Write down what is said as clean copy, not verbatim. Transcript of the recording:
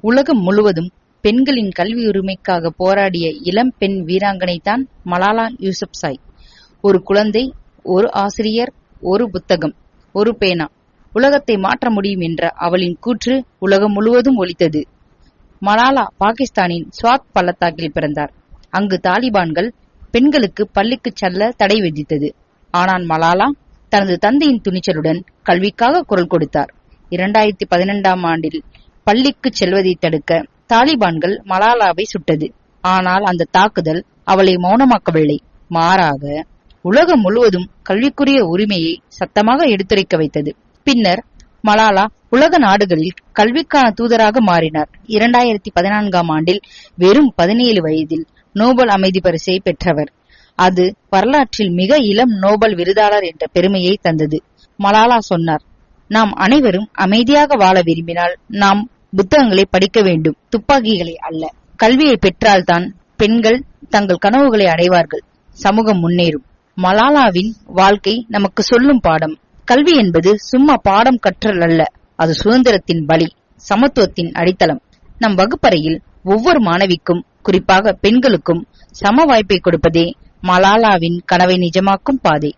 உலகம் முழுவதும் பெண்களின் கல்வி உரிமைக்காக போராடிய இளம் பெண் வீராங்கனைதான் மலாலா யூசப்சாய். ஒரு குழந்தை, ஒரு ஆசிரியர், ஒரு புத்தகம், ஒரு பேனா, உலகத்தை மாற்ற முடியும் என்ற அவளின் கூற்று உலகம் முழுவதும் ஒலித்தது. மலாலா பாகிஸ்தானின் ஸ்வாத் பள்ளத்தாக்கில் பிறந்தார். அங்கு தாலிபான்கள் பெண்களுக்கு பள்ளிக்கு செல்ல தடை விதித்தது. ஆனால் மலாலா தனது தந்தையின் துணிச்சலுடன் கல்விக்காக குரல் கொடுத்தார். 2012ஆம் ஆண்டில் பள்ளிக்கு செல்வதை தடுக்க தாலிபான்கள் மலாலாவை சுட்டது. ஆனால் அந்த தாக்குதல் அவளை மௌனமாக்கவில்லை. மாறாக உலகம் முழுவதும் கல்விக்குரிய உரிமையை சத்தமாக எடுத்துரைக்க வைத்தது. பின்னர் மலாலா உலக நாடுகளில் கல்விக்கான தூதராக மாறினார். 2014ஆம் ஆண்டில் வெறும் 17 வயதில் நோபல் அமைதி பரிசை பெற்றவர். அது வரலாற்றில் மிக இளம் நோபல் விருதாளர் என்ற பெருமையை தந்தது. மலாலா சொன்னார், நாம் அனைவரும் அமைதியாக வாழ விரும்பினால் நாம் புத்தகங்களை படிக்க வேண்டும், துப்பாக்கிகளை அல்ல. கல்வியை பெற்றால்தான் பெண்கள் தங்கள் கனவுகளை அடைவார்கள், சமூகம் முன்னேறும். மலாலாவின் வாழ்க்கை நமக்கு சொல்லும் பாடம். கல்வி என்பது சும்மா பாடம் கற்றல் அல்ல, அது சுதந்திரத்தின் வழி, சமத்துவத்தின் அடித்தளம். நம் வகுப்பறையில் ஒவ்வொரு மாணவிக்கும், குறிப்பாக பெண்களுக்கும் சம வாய்ப்பை கொடுப்பதே மலாலாவின் கனவை நிஜமாக்கும் பாதை.